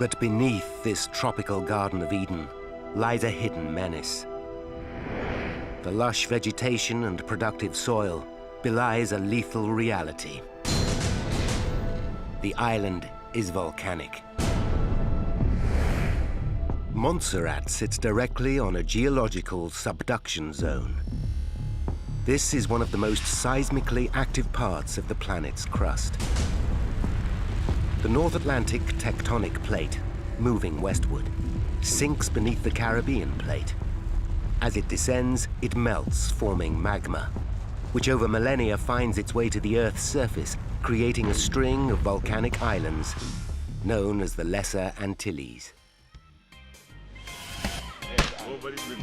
But beneath this tropical Garden of Eden lies a hidden menace. The lush vegetation and productive soil belies a lethal reality. The island is volcanic. Montserrat sits directly on a geological subduction zone. This is one of the most seismically active parts of the planet's crust. The North Atlantic tectonic plate, moving westward, sinks beneath the Caribbean plate. As it descends, it melts, forming magma, which over millennia finds its way to the Earth's surface, creating a string of volcanic islands known as the Lesser Antilles. Nobody's been